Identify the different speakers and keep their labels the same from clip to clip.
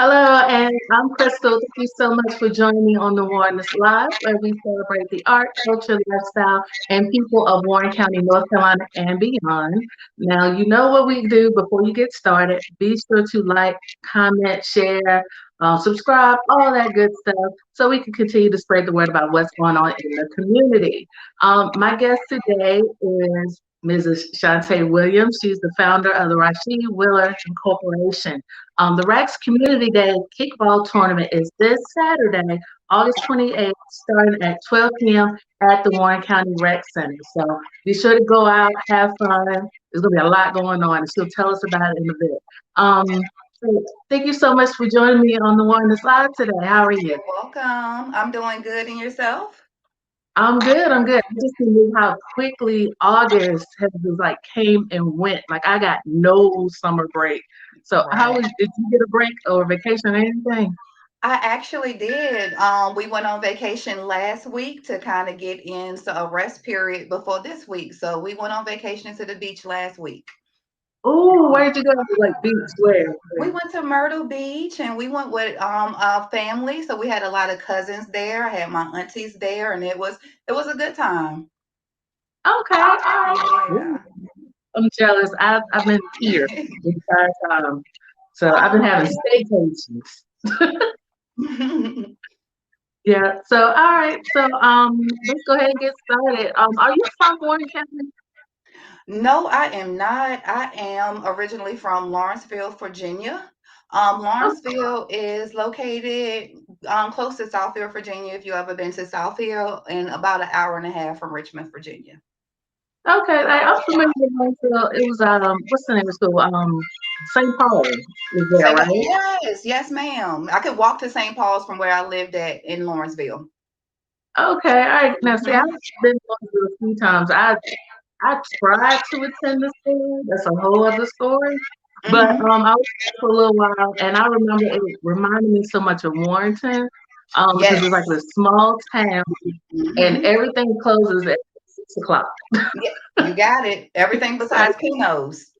Speaker 1: Hello, and I'm Crystal. Thank you so much for joining me on the Warrenist Live, where we celebrate the art, culture, lifestyle, and people of Warren County, North Carolina, and beyond. Now, you know what we do before you get started. Be sure to like, comment, share, subscribe, all that good stuff, so we can continue to spread the word about what's going on in the community. My guest today is Mrs. Shantae Williams. She's the founder of the Rhasheed Wheeler Incorporation. The Rackz Community Day Kickball Tournament is this Saturday, August 28th, starting at 12 p.m. at the Warren County Rec Center. So be sure to go out, have fun. There's going to be a lot going on, and she'll tell us about it in a bit. So thank you so much for joining me on the Warren Live today. How are you?
Speaker 2: You're welcome. I'm doing good. And yourself?
Speaker 1: I'm good. I'm good. I just can't believe how quickly August has just like came and went. Like I got no summer break. So how
Speaker 2: Right.
Speaker 1: was? Did you get a break or vacation or anything?
Speaker 2: I actually did. We went on vacation last week to kind of get in a rest period before this week. So we went on vacation to the beach last week.
Speaker 1: Oh, where did you go? Like beach where?
Speaker 2: We went to Myrtle Beach and we went with our family. So we had a lot of cousins there. I had my aunties there, and it was a good time.
Speaker 1: Okay, all right. Ooh,
Speaker 2: Yeah.
Speaker 1: I'm jealous. I've been here the entire time. So I've been having
Speaker 2: Oh.
Speaker 1: staycations. Yeah. So all right. So let's go ahead and get started. Are you from Warren County?
Speaker 2: No, I am not. I am originally from Lawrenceville, Virginia.
Speaker 1: Oh,
Speaker 2: Lawrenceville is located close to Southfield, Virginia. If you ever been to Southfield, and about an hour and a half from Richmond, Virginia.
Speaker 1: okay. I'm familiar with Huntsville. It was what's the name of the school? St. Paul is there, right?
Speaker 2: Yes, yes, ma'am. I could walk to St. Paul's from where I lived at in Lawrenceville.
Speaker 1: Okay, all right. Now see, I've
Speaker 2: Hmm.
Speaker 1: been to a few times. I tried to attend the school. That's a whole other story. But
Speaker 2: Hmm.
Speaker 1: I was there for a little while, and I remember it reminded me so much of Warrenton, because
Speaker 2: Yes.
Speaker 1: it's like a small town, and
Speaker 2: Hmm.
Speaker 1: everything closes at 6 o'clock.
Speaker 2: Yeah, you got it. Everything
Speaker 1: Right,
Speaker 2: besides Pinos.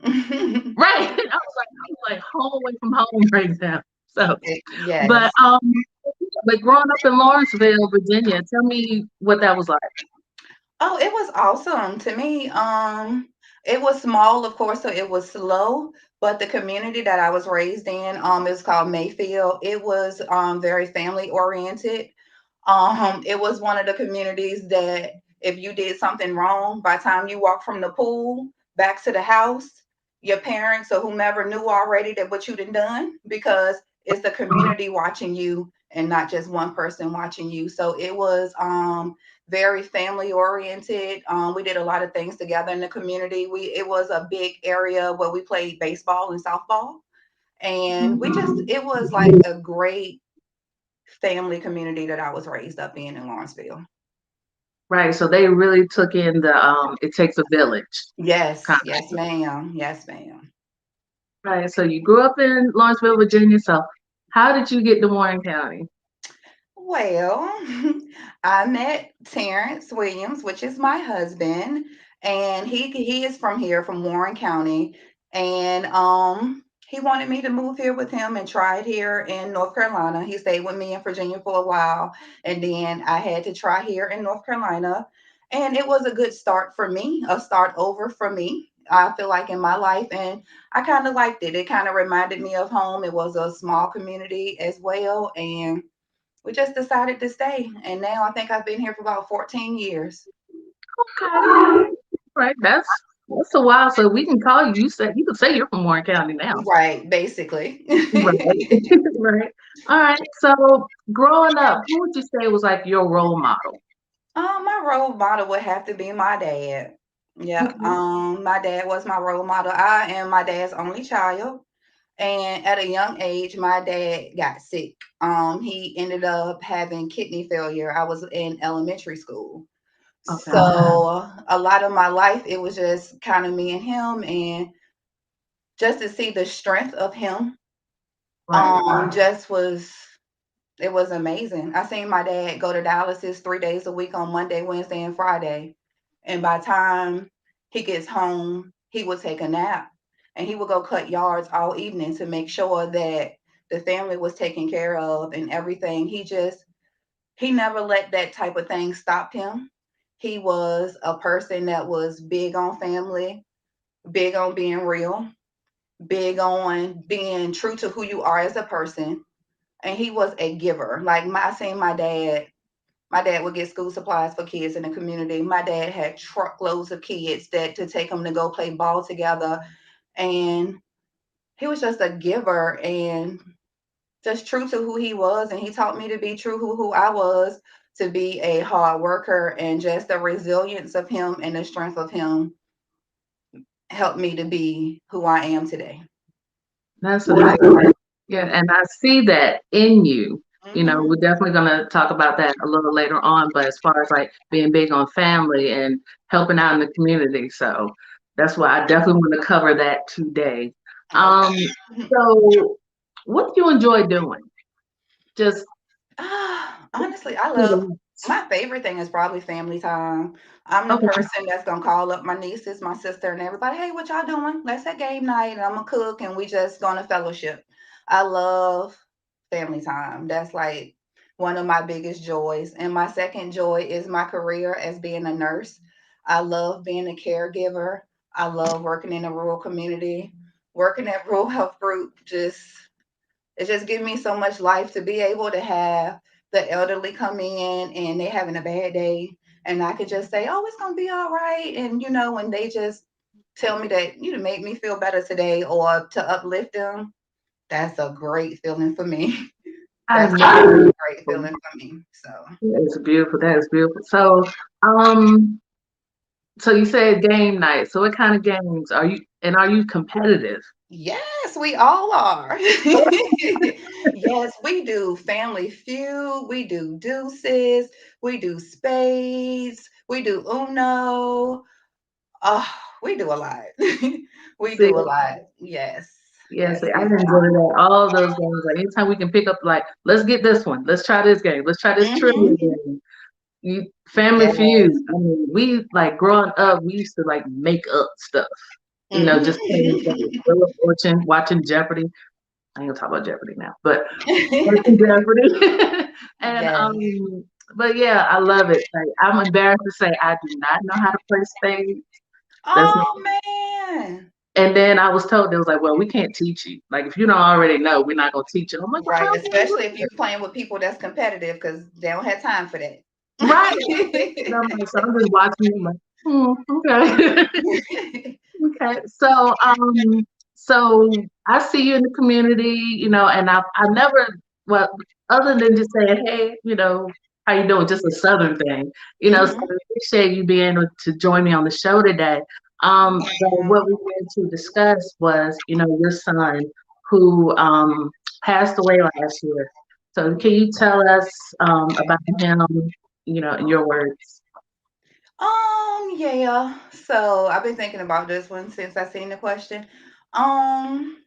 Speaker 1: right. I was like home away from home right now. So, but
Speaker 2: Yes.
Speaker 1: but growing up in Lawrenceville, Virginia, tell me what that was like.
Speaker 2: Oh, it was awesome to me. It was small, of course, so it was slow, but the community that I was raised in, is called Mayfield. It was very family oriented. It was one of the communities that if you did something wrong, by the time you walk from the pool back to the house, your parents or whomever knew already that what you done because it's the community watching you and not just one person watching you. So it was very family oriented. We did a lot of things together in the community. It was a big area where we played baseball and softball, and we just
Speaker 1: Mhm.
Speaker 2: it was like a great family community that I was raised up in Lawrenceville.
Speaker 1: Right. So they really took in the it takes a village
Speaker 2: Yes, yes,
Speaker 1: concept.
Speaker 2: ma'am. Yes, ma'am.
Speaker 1: Right. So you grew up in Lawrenceville, Virginia. So how did you get to Warren County?
Speaker 2: Well, I met Terrence Williams, which is my husband, and he is from here, from Warren County, and he wanted me to move here with him and try it here in North Carolina. He stayed with me in Virginia for a while, and then I had to try here in North Carolina, and it was a good start for me, a start over for me. I feel like in my life, and I kind of liked it. It kind of reminded me of home. It was a small community as well, and we just decided to stay. And now I think I've been here for about 14 years.
Speaker 1: Okay. Right. That's a while. So we can call you. You can say you're from Warren County now.
Speaker 2: Right, basically.
Speaker 1: Right. Right. All right. So growing up, who would you say was like your role model?
Speaker 2: My role model would have to be my dad. Yeah,
Speaker 1: Okay.
Speaker 2: my dad was my role model. I am my dad's only child. And at a young age, my dad got sick. He ended up having kidney failure. I was in elementary school.
Speaker 1: Okay.
Speaker 2: So a lot of my life, it was just kind of me and him. And just to see the strength of him
Speaker 1: Right.
Speaker 2: just was it was amazing. I seen my dad go to dialysis 3 days a week on Monday, Wednesday, and Friday. And by the time he gets home, he would take a nap and he would go cut yards all evening to make sure that The family was taken care of and everything. He never let that type of thing stop him. He was a person that was big on family, big on being real, big on being true to who you are as a person. And he was a giver. Like I seen my dad would get school supplies for kids in the community. My dad had truckloads of kids that to take them to go play ball together. And he was just a giver and just true to who he was. And he taught me to be true who I was, to be a hard worker, and just the resilience of him and the strength of him helped me to be who I am today.
Speaker 1: That's amazing. Yeah, and I see that in you.
Speaker 2: Hmm.
Speaker 1: We're definitely gonna talk about that a little later on, but as far as like being big on family and helping out in the community, so that's why I definitely want to cover that today. Um,
Speaker 2: Okay.
Speaker 1: so what do you enjoy doing? Just
Speaker 2: Honestly, I love my favorite thing is probably family time. I'm the
Speaker 1: okay.
Speaker 2: person that's gonna call up my nieces, my sister, and everybody. Hey, what y'all doing? Let's have game night, and I'm gonna cook, and we just gonna fellowship. I love family time. That's like one of my biggest joys. And my second joy is my career as being a nurse. I love being a caregiver. I love working in a rural community. Working at Rural Health Group it just gives me so much life to be able to have the elderly come in and they're having a bad day. And I could just say, oh, it's going to be all right. And, when they just tell me that, make me feel better today or to uplift them, that's a great feeling for me.
Speaker 1: I
Speaker 2: That's a
Speaker 1: know.
Speaker 2: great feeling for me. So,
Speaker 1: That is beautiful. That is beautiful. Um, so you said game night. So what kind of games are you? And are you competitive?
Speaker 2: yes, we all are. Yes, we do Family Feud, we do Deuces, we do Spades, we do Uno. Oh, we do a lot. We
Speaker 1: See,
Speaker 2: do a lot. Yes.
Speaker 1: yes,
Speaker 2: Yes,
Speaker 1: I
Speaker 2: we
Speaker 1: enjoy that. All those games. Like anytime we can pick up, like, let's get this one. Let's try this game. Let's try this trivia
Speaker 2: hmm
Speaker 1: game. Family Feud.
Speaker 2: Yes.
Speaker 1: I mean, we like growing up. We used to like make up stuff. Just playing games.
Speaker 2: hmm
Speaker 1: Wheel of Fortune, watching Jeopardy. I ain't gonna talk about Jeopardy now, but watching Jeopardy. and
Speaker 2: Yes.
Speaker 1: but yeah, I love it. Like I'm embarrassed to say I do not know how to play spades. That's
Speaker 2: Oh man.
Speaker 1: And then I was told they was like, well, we can't teach you. Like if you don't already know, we're not gonna teach you. I'm like, well,
Speaker 2: Right.
Speaker 1: how am I
Speaker 2: Especially
Speaker 1: gonna
Speaker 2: if you're playing with people that's competitive because they don't have time for that.
Speaker 1: right? And I'm like, so I'm just watching them like, okay. Okay. So I see you in the community, and I never, well, other than just saying, hey, how you doing? Just a Southern thing, so
Speaker 2: hmm
Speaker 1: I appreciate you being able to join me on the show today. But what we wanted to discuss was, your son who passed away last year. So can you tell us about him, in your words?
Speaker 2: Yeah. So I've been thinking about this one since I seen the question. Um,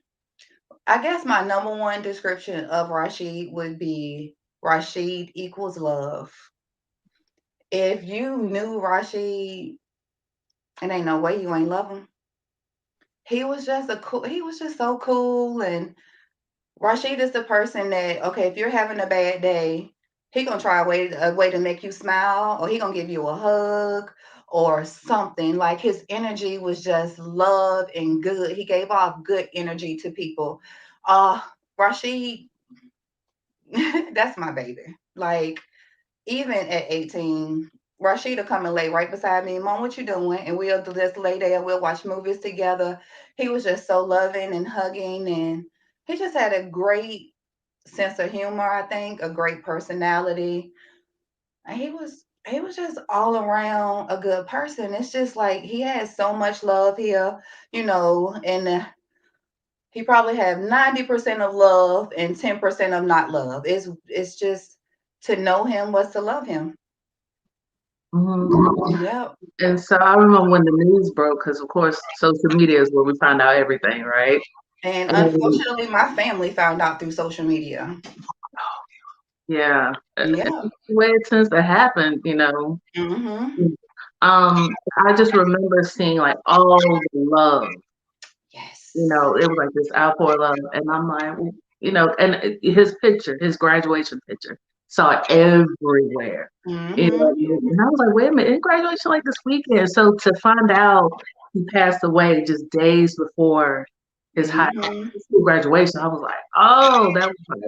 Speaker 2: I guess my number one description of Rhasheed would be Rhasheed equals love. If you knew Rhasheed, and ain't no way you ain't love him. He was just so cool. And Rhasheed is the person that, okay, if you're having a bad day, he gonna try a way to make you smile, or he gonna give you a hug or something. Like his energy was just love and good. He gave off good energy to people. Rhasheed, that's my baby. Like even at 18, Rashida come and lay right beside me. Mom, what you doing? And we'll just lay there and we'll watch movies together. He was just so loving and hugging, and he just had a great sense of humor, I think, a great personality. And he was just all around a good person. It's just like he has so much love here, and he probably have 90% of love and 10% of not love. It's just to know him was to love him.
Speaker 1: Mhm.
Speaker 2: Yep.
Speaker 1: And so I remember when the news broke, because of course social media is where we find out everything, right?
Speaker 2: And
Speaker 1: And
Speaker 2: unfortunately, my family found out through social media.
Speaker 1: yeah,
Speaker 2: Yeah.
Speaker 1: the way it tends to happen,
Speaker 2: Hmm.
Speaker 1: I just remember seeing like all the love,
Speaker 2: Yes.
Speaker 1: it was like this outpour of love, and I'm like, well, and his picture, his graduation picture, saw it everywhere.
Speaker 2: Mm-hmm.
Speaker 1: And I was like, wait a minute, his graduation like this weekend. So to find out he passed away just days before his high
Speaker 2: Mm-hmm.
Speaker 1: school graduation, I was like, oh, that was like,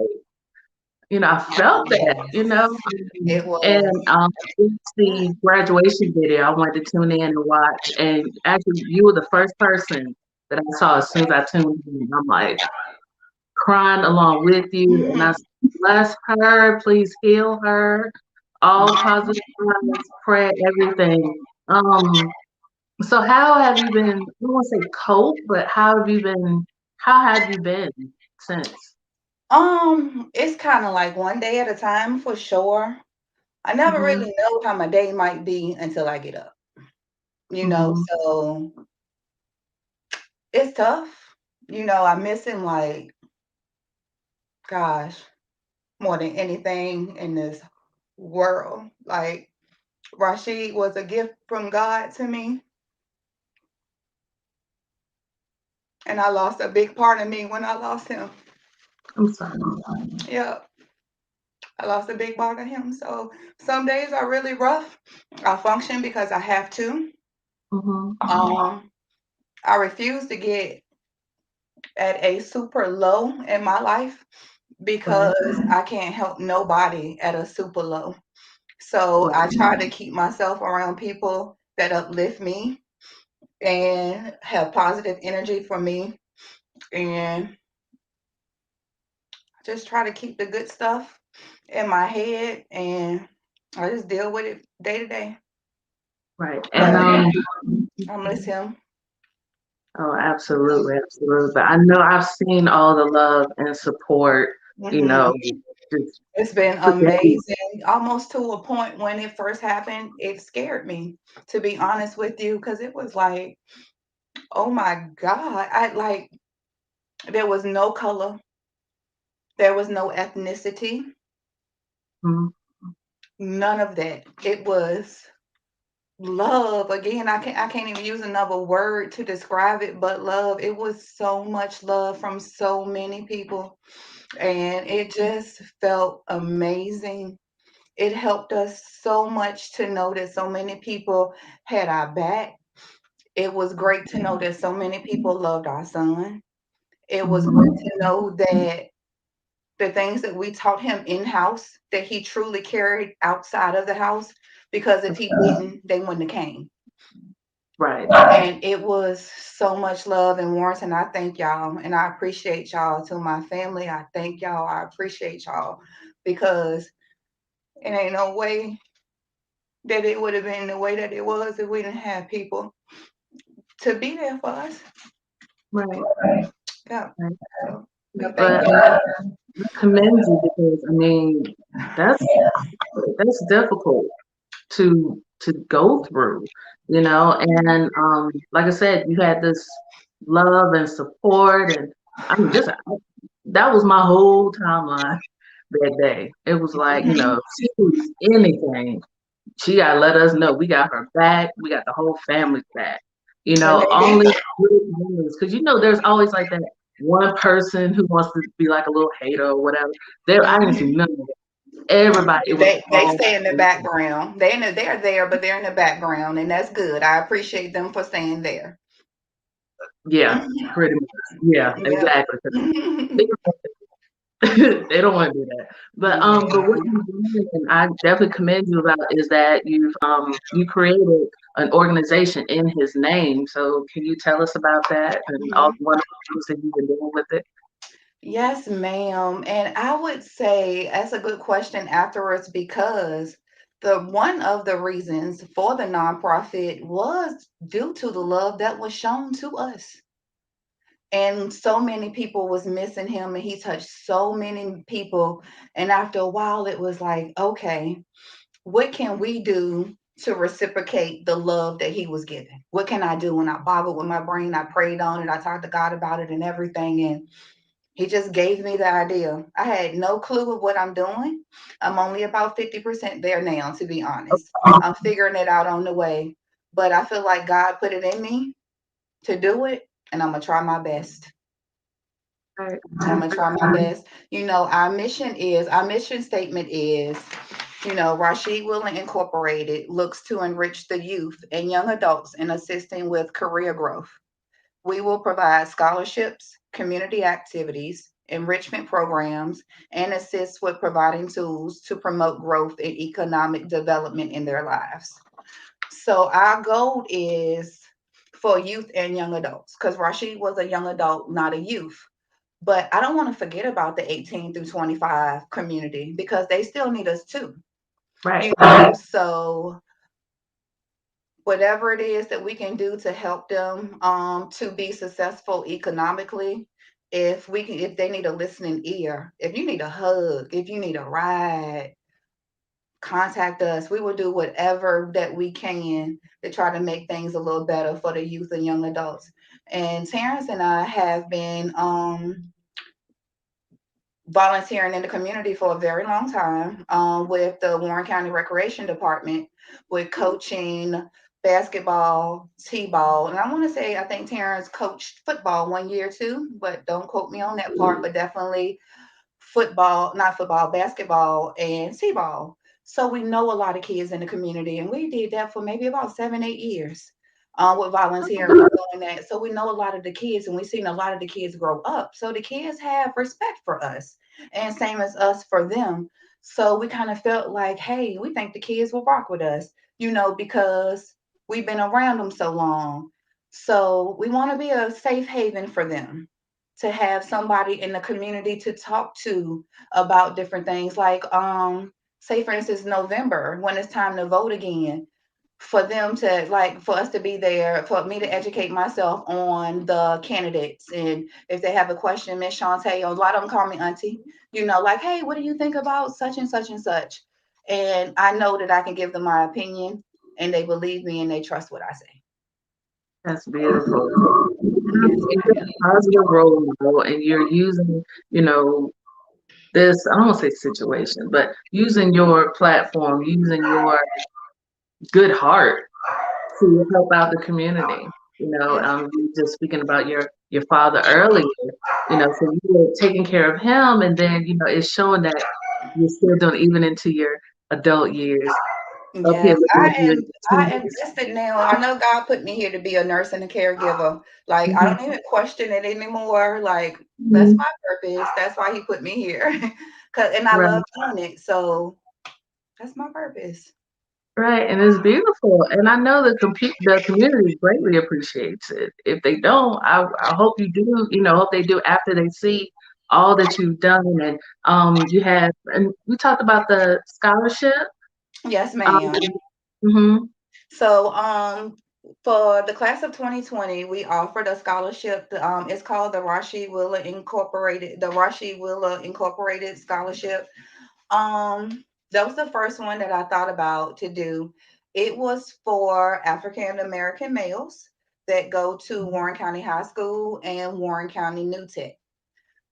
Speaker 1: I felt that,
Speaker 2: Yes, it
Speaker 1: and
Speaker 2: was.
Speaker 1: it's the graduation video I wanted to tune in and watch. And actually, you were the first person that I saw as soon as I tuned in. I'm like crying along with you, and I
Speaker 2: Mhm.
Speaker 1: said, bless her, please heal her, all positive vibes, prayer, everything. So how have you been? I don't want to say cope, but how have you been? How have you been since?
Speaker 2: It's kind of like one day at a time for sure. I never
Speaker 1: Hmm.
Speaker 2: really know how my day might be until I get up,
Speaker 1: Hmm.
Speaker 2: so it's tough. I miss him like, gosh, more than anything in this world. Like, Rhasheed was a gift from God to me, and I lost a big part of me when I lost him.
Speaker 1: I'm sorry.
Speaker 2: Yeah, I lost a big part of him. So some days are really rough. I function because I have to.
Speaker 1: Hmm.
Speaker 2: Um, I refuse to get at a super low in my life
Speaker 1: Right.
Speaker 2: because I can't help nobody at a super low. So
Speaker 1: Right.
Speaker 2: I try to keep myself around people that uplift me and have positive energy for me, and just try to keep the good stuff in my head, and I just deal with it day to day.
Speaker 1: Right. And
Speaker 2: But I miss him.
Speaker 1: oh, absolutely, absolutely. But I know I've seen all the love and support, you
Speaker 2: Mhm.
Speaker 1: know, just
Speaker 2: It's been
Speaker 1: for days.
Speaker 2: amazing, almost to a point when it first happened, it scared me, to be honest with you, because it was like, oh my God. There was no color, there was no ethnicity,
Speaker 1: Mhm.
Speaker 2: none of that. It was love. Again, I can't even use another word to describe it but love. It was so much love from so many people, and it just felt amazing. It helped us so much to know that so many people had our back. It was great to know that so many people loved our son. It was
Speaker 1: Mhm.
Speaker 2: good to know that the things that we taught him in house, that he truly carried outside of the house, because if he didn't, they wouldn't have came.
Speaker 1: Right.
Speaker 2: And it was so much love and warmth. And I thank y'all, and I appreciate y'all. To my family, I thank y'all. I appreciate y'all, because it ain't no way that it would have been the way that it was if we didn't have people to be there for us.
Speaker 1: Right.
Speaker 2: Yeah.
Speaker 1: Right.
Speaker 2: So
Speaker 1: Yeah,
Speaker 2: we thank
Speaker 1: but
Speaker 2: y'all.
Speaker 1: I commend you because that's that's difficult to go through, and like I said, you had this love and support, and just that was my whole timeline that day. It was like,
Speaker 2: Mhm.
Speaker 1: if she needs anything, she gotta let us know. We got her back. We got the whole family's back.
Speaker 2: And they
Speaker 1: Only
Speaker 2: did.
Speaker 1: good news, because there's always like that one person who wants to be like a little hater or whatever. I didn't see
Speaker 2: Mhm.
Speaker 1: none of it. Everybody, it was
Speaker 2: They
Speaker 1: all
Speaker 2: stay in the background. They're there, but they're in the background, and that's good. I appreciate them for staying there.
Speaker 1: yeah, pretty much. Yeah,
Speaker 2: Yeah.
Speaker 1: exactly. They don't want to do that. But what you've done, and I definitely commend you about, is that you created an organization in his name. So can you tell us about that and all
Speaker 2: Mhm.
Speaker 1: the wonderful things that you've been doing with it?
Speaker 2: Yes, ma'am. And I would say that's a good question afterwards, because the one of the reasons for the nonprofit was due to the love that was shown to us. And so many people was missing him, and he touched so many people. And after a while, it was like, okay, what can we do to reciprocate the love that he was given? What can I do? And I boggled with my brain. I prayed on it. I talked to God about it and everything. And he just gave me the idea. I had no clue of what I'm doing. I'm only about 50% there now, to be honest. I'm figuring it out on the way. But I feel like God put it in me to do it, and I'm going to try my best.
Speaker 1: Right.
Speaker 2: I'm gonna try my best. Our mission statement is, Rhasheed Wheeler Incorporated looks to enrich the youth and young adults in assisting with career growth. We will provide scholarships, community activities, enrichment programs, and assist with providing tools to promote growth and economic development in their lives. So our goal is for youth and young adults, because Rhasheed was a young adult, not a youth. But I don't want to forget about the 18 through 25 community because they still need us too.
Speaker 1: Right.
Speaker 2: So whatever it is that we can do to help them to be successful economically, if they need a listening ear, if you need a hug, if you need a ride, contact us. We will do whatever that we can to try to make things a little better for the youth and young adults. And Terrence and I have been volunteering in the community for a very long time with the Warren County Recreation Department, with coaching basketball, t-ball, and I want to say I think Terrence coached football 1 year too, but don't quote me on that part. But definitely football, not football, basketball, and t-ball. So we know a lot of kids in the community, and we did that for maybe about 7, 8 years with volunteering and doing that. So we know a lot of the kids, and we've seen a lot of the kids grow up. So the kids have respect for us, and same as us for them. So we kind of felt like, hey, we think the kids will rock with us, because we've been around them so long. So we want to be a safe haven for them, to have somebody in the community to talk to about different things, like say for instance November, when it's time to vote again, for them to, like, for us to be there, for me to educate myself on the candidates. And if they have a question, Miss Shantae, a lot of them call me auntie, like, hey, what do you think about such and such and such? And I know that I can give them my opinion, and they believe me and they trust what I say.
Speaker 1: That's beautiful.
Speaker 2: Yes,
Speaker 1: And you're a positive role model, and you're using, you know, this, I don't want to say situation, but using your platform, using your good heart to help out the community.
Speaker 2: yes,
Speaker 1: You just speaking about your father earlier, so you were taking care of him, and then, it's showing that you're still doing even into your adult years. Up here
Speaker 2: yes.
Speaker 1: looking at you in
Speaker 2: I
Speaker 1: teenagers.
Speaker 2: enlisted now. I know God put me here to be a nurse and a caregiver. Like, I
Speaker 1: Mhm.
Speaker 2: don't even question it anymore. Like, that's
Speaker 1: Mhm.
Speaker 2: my purpose. That's why He put me here. And I
Speaker 1: Right.
Speaker 2: love doing it. So that's my purpose.
Speaker 1: Right, and it's beautiful, and I know the community greatly appreciates it. If they don't, I hope you do. Hope they do after they see all that you've done, and you have, and we talked about the scholarship.
Speaker 2: Yes,
Speaker 1: Um,
Speaker 2: ma'am.
Speaker 1: mhm.
Speaker 2: So, for the class of 2020, we offered a scholarship. It's called the Rhasheed Wheeler Incorporated Scholarship. That was the first one that I thought about to do. It was for African American males that go to Warren County High School and Warren County New Tech.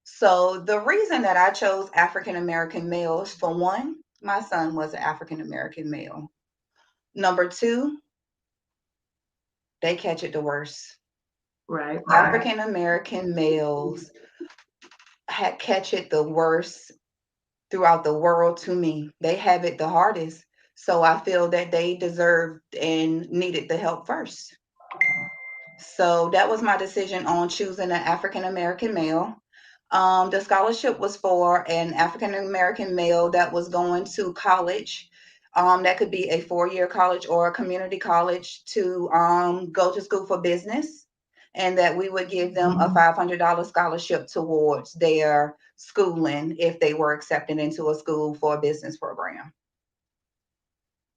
Speaker 2: So the reason that I chose African American males, for one, my son was an African American male. Number two, they catch it the worst.
Speaker 1: Right.
Speaker 2: African American males catch it the worst throughout the world to me. They have it the hardest. So I feel that they deserved and needed the help first. So that was my decision on choosing an African American male. The scholarship was for an African American male that was going to college. That could be a 4-year college or a community college, to go to school for business, and that we would give them a $500 scholarship towards their schooling if they were accepted into a school for a business program.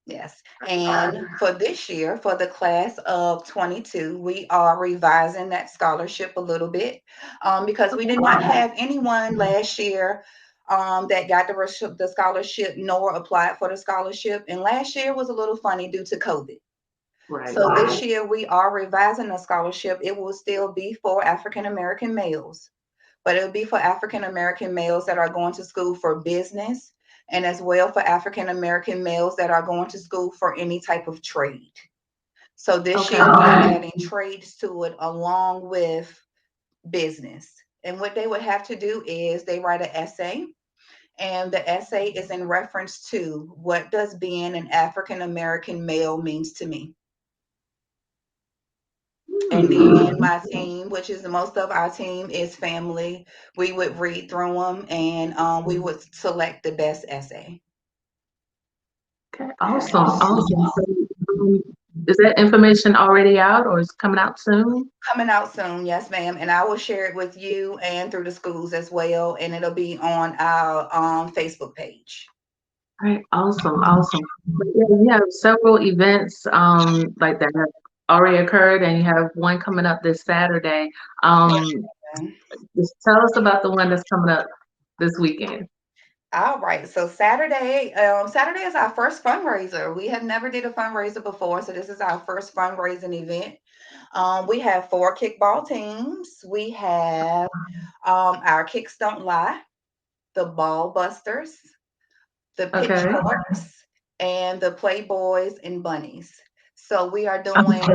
Speaker 2: Yes. And for this year, for the class of 22, we are revising that scholarship a little bit, because we did not have anyone last year that got the scholarship nor applied for the scholarship. And last year was a little funny due to COVID.
Speaker 1: Right.
Speaker 2: So this year we are revising the scholarship. It will still be for African American males, but it'll be for African American males that are going to school for business, and as well for African American males that are going to school for any type of trade. So this
Speaker 1: Okay.
Speaker 2: year we're adding trades to it along with business. And what they would have to do is they write an essay, and the essay is in reference to what does being an African American male means to me. And then my team, which is the most of our team, is family. We would read through them, and we would select the best essay.
Speaker 1: Okay, awesome, awesome. So, um, is that information already out or is it coming out soon?
Speaker 2: Coming out soon, yes, ma'am. And I will share it with you and through the schools as well. And it'll be on our Facebook page.
Speaker 1: All right, awesome, awesome. But yeah, you have several events like that have already occurred, and you have one coming up this Saturday.
Speaker 2: Yes,
Speaker 1: Um,
Speaker 2: ma'am.
Speaker 1: just tell us about the one that's coming up this weekend.
Speaker 2: All right. So Saturday is our first fundraiser. We have never did a fundraiser before, so this is our first fundraising event. We have four kickball teams. We have our Kicks Don't Lie, the Ball Busters, the
Speaker 1: Okay.
Speaker 2: Pitchforks, and the Playboys and Bunnies. So we are doing,
Speaker 1: Okay.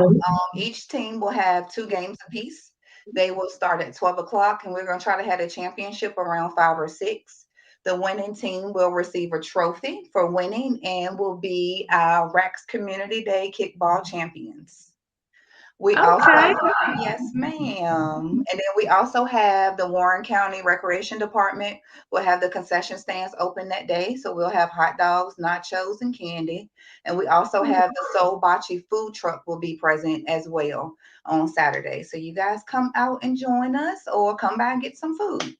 Speaker 2: each team will have two games apiece. They will start at 12 o'clock, and we're going to try to have a championship around 5 or 6. The winning team will receive a trophy for winning and will be our Rackz Community Day Kickball champions. We also,
Speaker 1: Okay.
Speaker 2: yes, ma'am. And then we also have the Warren County Recreation Department. We'll have the concession stands open that day. So we'll have hot dogs, nachos, and candy. And we also have the Soul Bachi food truck will be present as well on Saturday. So you guys come out and join us or come by and get some food.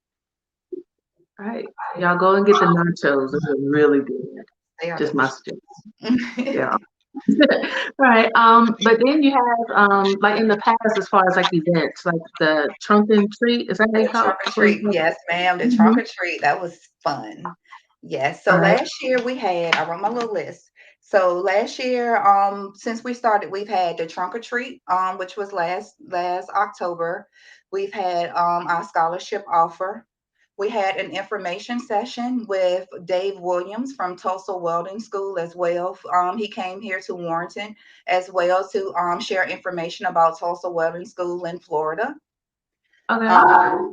Speaker 1: All right. Y'all go and get the nachos. Those are really good.
Speaker 2: They are
Speaker 1: Just my
Speaker 2: delicious.
Speaker 1: suggestion. Yeah. Right. But then you have like in the past, as far as like events, like the trunk and treat. Is that how you
Speaker 2: The
Speaker 1: call
Speaker 2: trunk or treat. Yes, ma'am. The trunk or
Speaker 1: Mhm.
Speaker 2: treat. That was fun. Yes. So
Speaker 1: All right.
Speaker 2: last year we had, I wrote my little list. So last year, since we started, we've had the trunk or treat, which was last October. We've had our scholarship offer. We had an information session with Dave Williams from Tulsa Welding School as well. He came here to Warrenton as well to share information about Tulsa Welding School in Florida.
Speaker 1: Okay.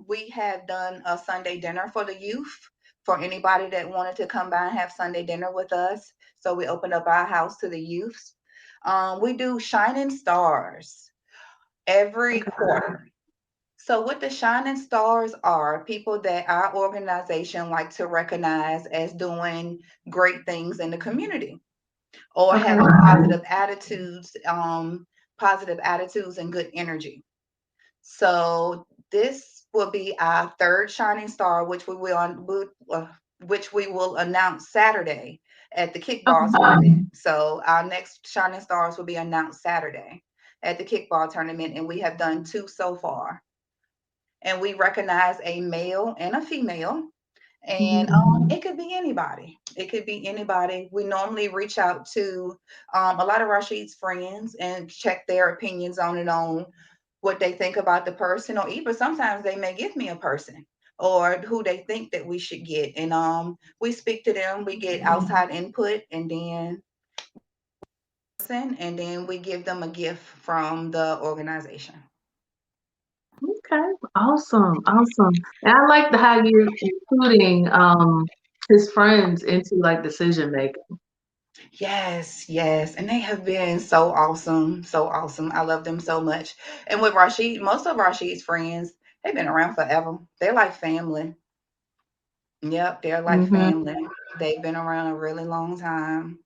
Speaker 2: We have done a Sunday dinner for the youth for anybody that wanted to come by and have Sunday dinner with us. So we opened up our house to the youths. We do Shining Stars every
Speaker 1: Okay.
Speaker 2: quarter. So what the Shining Stars are people that our organization like to recognize as doing great things in the community or
Speaker 1: Okay.
Speaker 2: having positive attitudes and good energy. So this will be our third shining star, which we will announce Saturday at the kickball
Speaker 1: Okay.
Speaker 2: tournament. So our next shining stars will be announced Saturday at the kickball tournament, and we have done two so far. And we recognize a male and a female, and
Speaker 1: Mhm.
Speaker 2: it could be anybody. It could be anybody. We normally reach out to a lot of Rhasheed's friends and check their opinions on it, on what they think about the person, or even sometimes they may give me a person or who they think that we should get. And we speak to them, we get outside input, and then we give them a gift from the organization.
Speaker 1: Okay. Awesome. Awesome. And I like the how you're including his friends into like decision making.
Speaker 2: Yes, yes. And they have been so awesome. So awesome. I love them so much. And with Rhasheed, most of Rhasheed's friends, they've been around forever. They're like family. Yep, they're like
Speaker 1: Hmm.
Speaker 2: family. They've been around a really long time.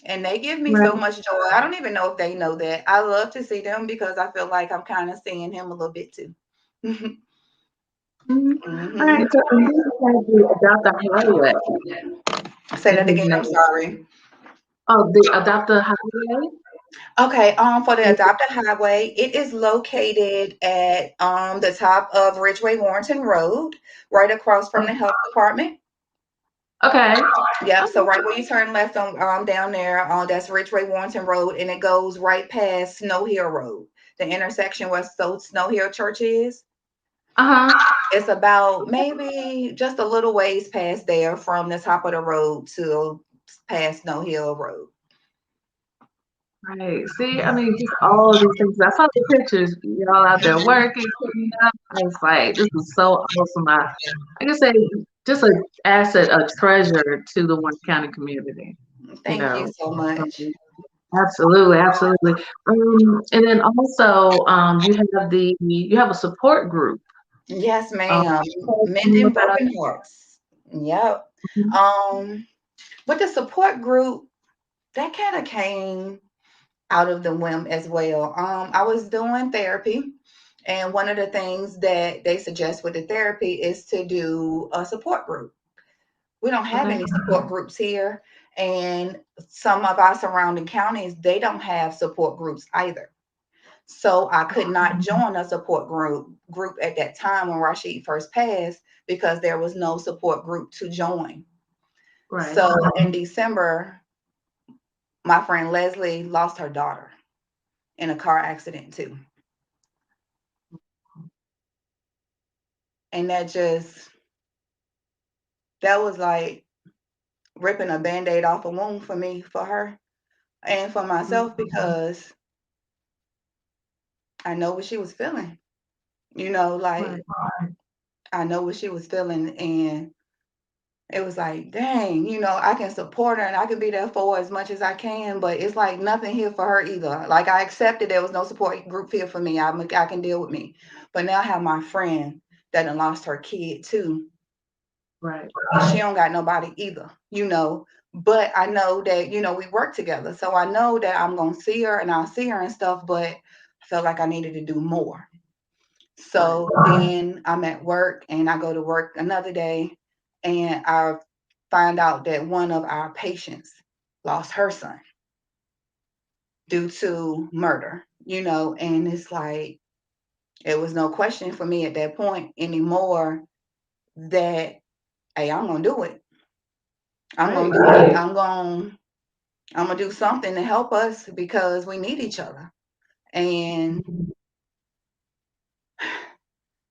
Speaker 2: And they give me so
Speaker 1: Right.
Speaker 2: much joy. I don't even know if they know that. I love to see them because I feel like I'm kind of seeing him a little bit too.
Speaker 1: Mhm. All right.
Speaker 2: Hmm.
Speaker 1: So and then you have the adopt a highway.
Speaker 2: Say
Speaker 1: And
Speaker 2: that
Speaker 1: his
Speaker 2: again. I'm
Speaker 1: name.
Speaker 2: sorry.
Speaker 1: Oh, the adopt a highway.
Speaker 2: Okay, for the adopted highway, it is located at the top of Ridgeway Warrenton Road, right across from the health department.
Speaker 1: Okay.
Speaker 2: Yep, so
Speaker 1: Okay.
Speaker 2: right where you turn left on down there, that's Ridgeway Warrenton Road, and it goes right past Snow Hill Road, the intersection where Snow Hill Church is.
Speaker 1: Uh-huh.
Speaker 2: It's about maybe just a little ways past there from the top of the road to past Snow Hill Road.
Speaker 1: Right. See, I mean, just all of these things. I saw the pictures, y'all out there working, putting it up. I was like, this is so awesome. I can say just an asset, a treasure to the Warren County community, you
Speaker 2: Thank you
Speaker 1: know.
Speaker 2: so much.
Speaker 1: Absolutely, absolutely. And then also, you have a support group.
Speaker 2: Yes,
Speaker 1: Um,
Speaker 2: ma'am.
Speaker 1: tell us more
Speaker 2: Mending
Speaker 1: about
Speaker 2: Broken Hearts. Yep.
Speaker 1: mhm.
Speaker 2: Um, with the support group, that kind of came out of the whim as well. I was doing therapy, and one of the things that they suggest with the therapy is to do a support group. We don't have
Speaker 1: Okay,
Speaker 2: any support groups here, and some of our surrounding counties, they don't have support groups either. So I could not join a support group at that time when Rhasheed first passed because there was no support group to join.
Speaker 1: right,
Speaker 2: So in December, my friend Leslie lost her daughter in a car accident too. And that was like ripping a band-aid off a wound for me, for her, and for
Speaker 1: mhm,
Speaker 2: myself, because I know what she was feeling.
Speaker 1: right,
Speaker 2: Like I know what she was feeling, and it was like, dang, I can support her and I can be there for her as much as I can, but it's like nothing here for her either. Like I accepted there was no support group here for me. I can deal with me. But now I have my friend that done lost her kid too.
Speaker 1: right,
Speaker 2: She don't got nobody either. But I know that, we work together. So I know that I'm gonna see her and I'll see her and stuff, but I felt like I needed to do more.
Speaker 1: right,
Speaker 2: So then I'm at work and I go to work another day and I find out that one of our patients lost her son due to murder, and it's like it was no question for me at that point anymore that, hey, I'm gonna do it. I'm
Speaker 1: right,
Speaker 2: gonna do it. I'm gonna do something to help us because we need each other. And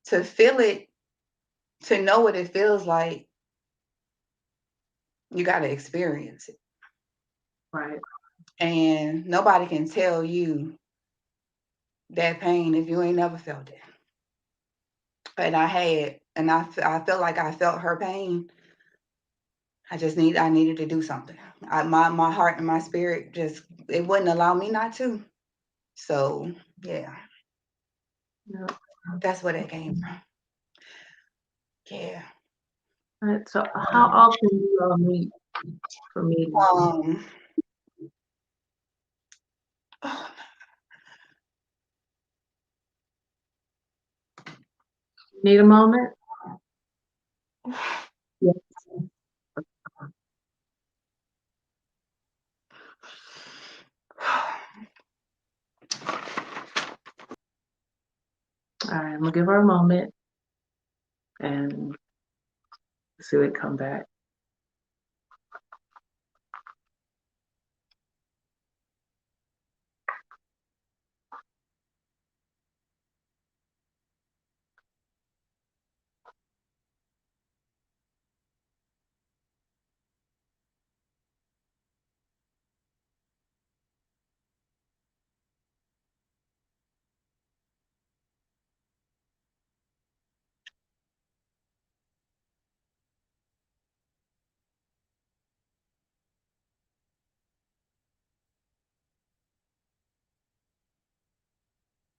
Speaker 2: to feel it, to know what it feels like, you gotta experience it.
Speaker 1: right.
Speaker 2: And nobody can tell you that pain if you ain't never felt it. And I felt like I felt her pain. I needed to do something. My heart and my spirit just, it wouldn't allow me not to. So yeah,
Speaker 1: Yeah.
Speaker 2: that's where that came from. Yeah.
Speaker 1: Right. So, how often do you all meet for meetings?
Speaker 2: Um.
Speaker 1: Need a moment? Yeah. All right. I'm gonna give her a moment and see it come back.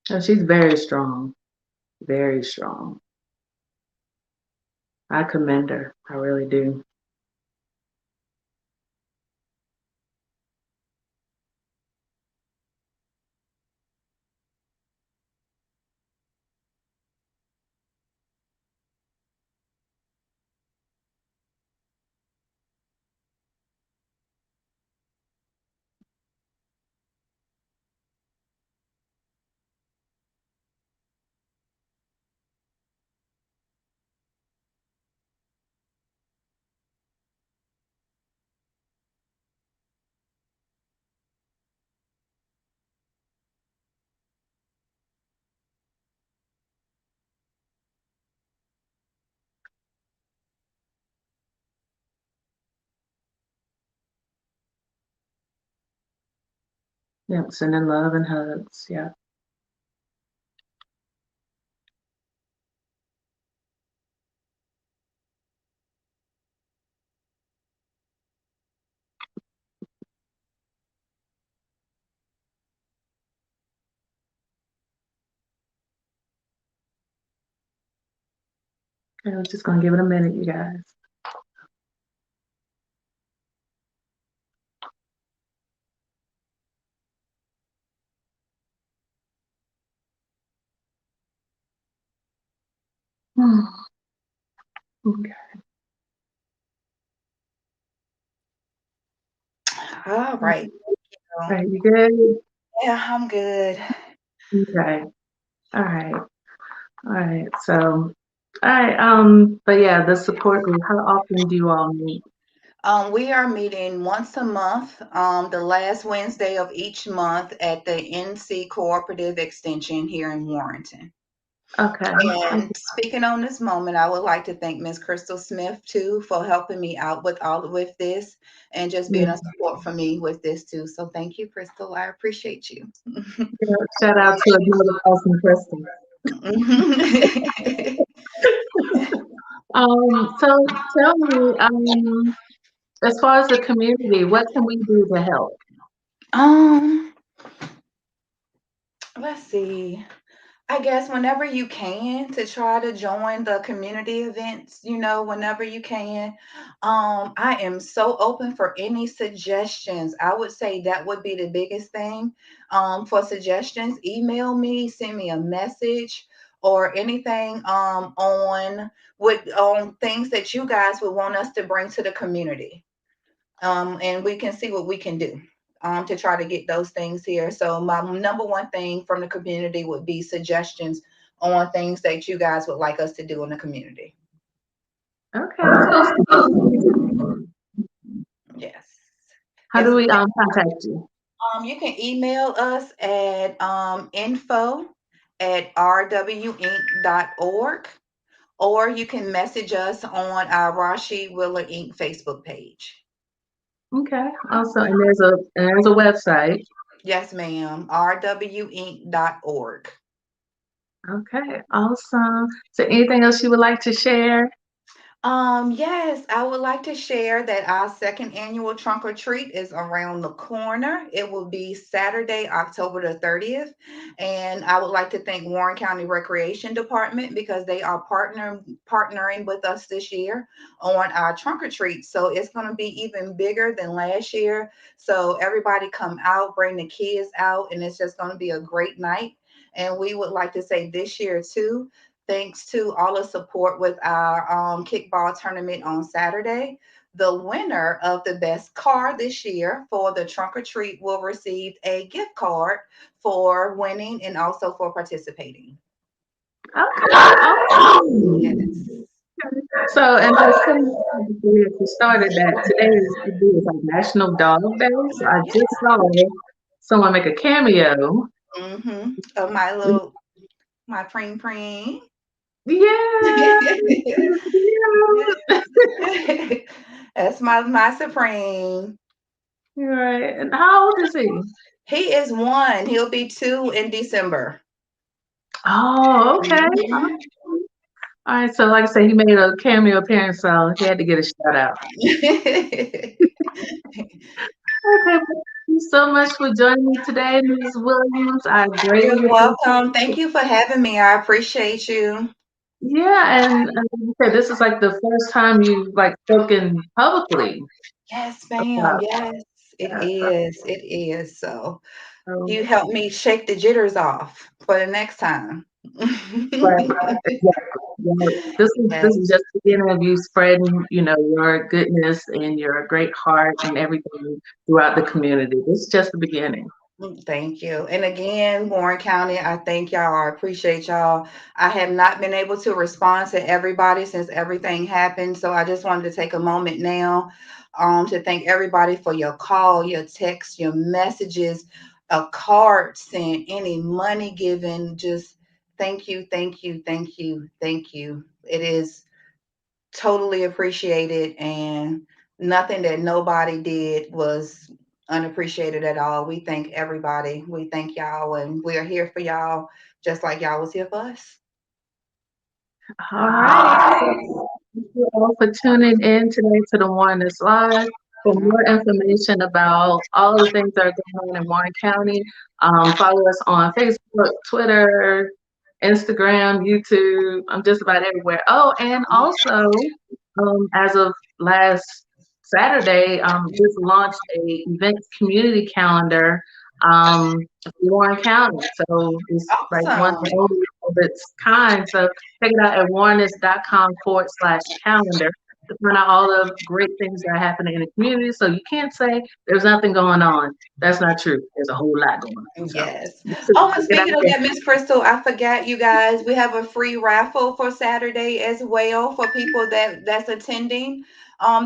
Speaker 1: And she's very strong, very strong. I commend her. I really do. Yep, sending love and hugs. Yeah. Okay, we're just gonna give it a minute, you guys. Okay.
Speaker 2: All right.
Speaker 1: All right, you good?
Speaker 2: Yeah, I'm good.
Speaker 1: Okay. All right. All right. So, all right. But yeah, the support group. How often do you all meet?
Speaker 2: We are meeting once a month, the last Wednesday of each month at the NC Cooperative Extension here in Warrenton.
Speaker 1: Okay.
Speaker 2: And speaking on this moment, I would like to thank Miss Crystal Smith too for helping me out with this and just being a support for me with this too. So thank you, Crystal. I appreciate you.
Speaker 1: Yeah, shout out to another awesome person. So tell me, as far as the community, what can we do to help?
Speaker 2: um, let's see. I guess whenever you can to try to join the community events, whenever you can. I am so open for any suggestions. I would say that would be the biggest thing. For suggestions, email me, send me a message or anything on things that you guys would want us to bring to the community. And we can see what we can do to try to get those things here. So my number one thing from the community would be suggestions on things that you guys would like us to do in the community.
Speaker 1: Okay.
Speaker 2: Yes.
Speaker 1: How
Speaker 2: It's
Speaker 1: do we contact you?
Speaker 2: You can email us at info@rwinc.org, or you can message us on our Rhasheed Wheeler Inc. Facebook page.
Speaker 1: Okay. Also, and there's a website.
Speaker 2: Yes, ma'am. rwinc.org.
Speaker 1: Okay. Awesome. So anything else you would like to share?
Speaker 2: Yes, I would like to share that our second annual trunk or treat is around the corner. It will be Saturday, October the 30th. And I would like to thank Warren County Recreation Department because they are partnering with us this year on our trunk or treat. So it's going to be even bigger than last year. So everybody come out, bring the kids out, and it's just going to be a great night. And we would like to say this year too, thanks to all the support with our kickball tournament on Saturday. The winner of the best car this year for the trunk or treat will receive a gift card for winning and also for participating.
Speaker 1: Okay. Awesome.
Speaker 2: Yes.
Speaker 1: So, and just if you started that today is like National Dog Day. So I just saw someone make a cameo.
Speaker 2: Of my preen preen.
Speaker 1: Yeah.
Speaker 2: That's my supreme.
Speaker 1: Right. And how old is he?
Speaker 2: He is 1. He'll be 2 in December.
Speaker 1: Oh, okay. All right. So, like I said, he made a cameo appearance, so he had to get a shout out. Okay. Thank you so much for joining me today, Ms. Williams. I greatly
Speaker 2: You're
Speaker 1: appreciate
Speaker 2: welcome. Thank
Speaker 1: it.
Speaker 2: you for having me. I appreciate you.
Speaker 1: Yeah, and you said this is like the first time you've like spoken publicly
Speaker 2: Yes, ma'am.
Speaker 1: about
Speaker 2: Yes, it
Speaker 1: that.
Speaker 2: is. It is. So
Speaker 1: So,
Speaker 2: you help me shake the jitters off for the next time.
Speaker 1: right, exactly. This is
Speaker 2: Yes.
Speaker 1: just the beginning of you spreading, your goodness and your great heart and everything throughout the community. This is just the beginning.
Speaker 2: Thank you. And again, Warren County, I thank y'all. I appreciate y'all. I have not been able to respond to everybody since everything happened. So I just wanted to take a moment now to thank everybody for your call, your text, your messages, a card sent, any money given. Just thank you, thank you, thank you, thank you. It is totally appreciated, and nothing that nobody did was unappreciated at all. We thank everybody. We thank y'all, and we're here for y'all, just like y'all was here for us.
Speaker 1: All right. So thank you all for tuning in today to the Warrenist Live. For more information about all the things that are going on in Warren County, follow us on Facebook, Twitter, Instagram, YouTube. I'm just about everywhere. Oh, and also, as of last Saturday, just launched a events community calendar for Warren County. So it's like one
Speaker 2: Awesome.
Speaker 1: and only of its kind. So check it out at warrenist.com/calendar to find out all the great things that are happening in the community. So you can't say there's nothing going on. That's not true. There's a whole lot going on. So
Speaker 2: Yes. Oh, and
Speaker 1: check it out
Speaker 2: speaking of
Speaker 1: there.
Speaker 2: that, Miss Crystal, I forgot you guys. We have a free raffle for Saturday as well for people that's attending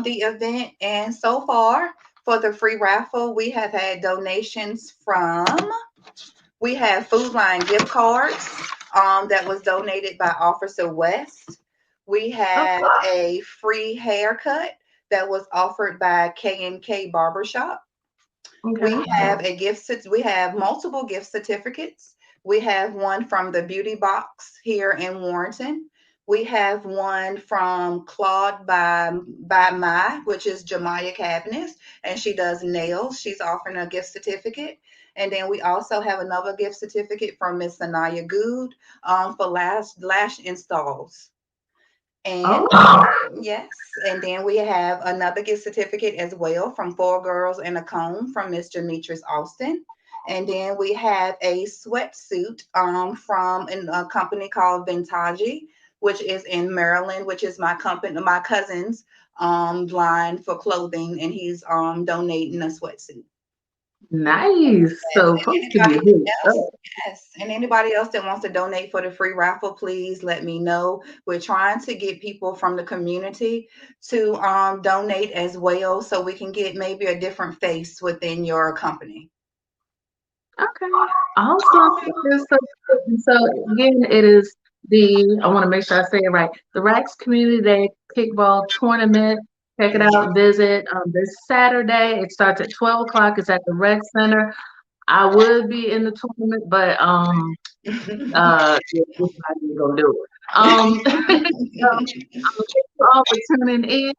Speaker 2: the event. And so far for the free raffle, we have had donations from. We have Food Line gift cards that was donated by Officer West. We have
Speaker 1: Okay.
Speaker 2: a free haircut that was offered by K&K Barbershop.
Speaker 1: Okay.
Speaker 2: We have we have multiple gift certificates. We have one from the Beauty Box here in Warrenton. We have one from Claude by Mai, which is Jemiah Cabinets, and she does nails. She's offering a gift certificate. And then we also have another gift certificate from Miss Anaya Good for lash installs. And
Speaker 1: Oh.
Speaker 2: yes, and then we have another gift certificate as well from Four Girls and a Comb from Miss Demetrius Austin. And then we have a sweatsuit from a company called Vintage, which is in Maryland, which is my cousin's line for clothing, and he's donating a sweatsuit.
Speaker 1: Nice.
Speaker 2: Yes,
Speaker 1: So
Speaker 2: and
Speaker 1: folks can
Speaker 2: anybody
Speaker 1: get hit
Speaker 2: else,
Speaker 1: up.
Speaker 2: yes, and anybody else that wants to donate for the free raffle, please let me know. We're trying to get people from the community to donate as well, so we can get maybe a different face within your company.
Speaker 1: Okay, awesome. So, so again, it is I want to make sure I say it right, the Rackz Community Day Kickball Tournament. Check it out, visit this Saturday. It starts at 12 o'clock. It's at the Rec Center. I would be in the tournament, but yeah, nobody's gonna do it. So, thank you all for tuning in.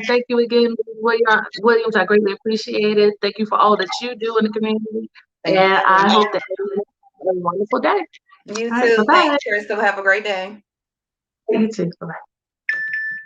Speaker 1: Thank you again, Williams. I greatly appreciate it. Thank you for all that you do in the community. And
Speaker 2: Thank
Speaker 1: I
Speaker 2: you.
Speaker 1: hope that everyone has a wonderful day.
Speaker 2: You
Speaker 1: All right,
Speaker 2: too.
Speaker 1: bye
Speaker 2: Thanks,
Speaker 1: bye.
Speaker 2: Crystal. Have a great day.
Speaker 1: You too. Bye bye.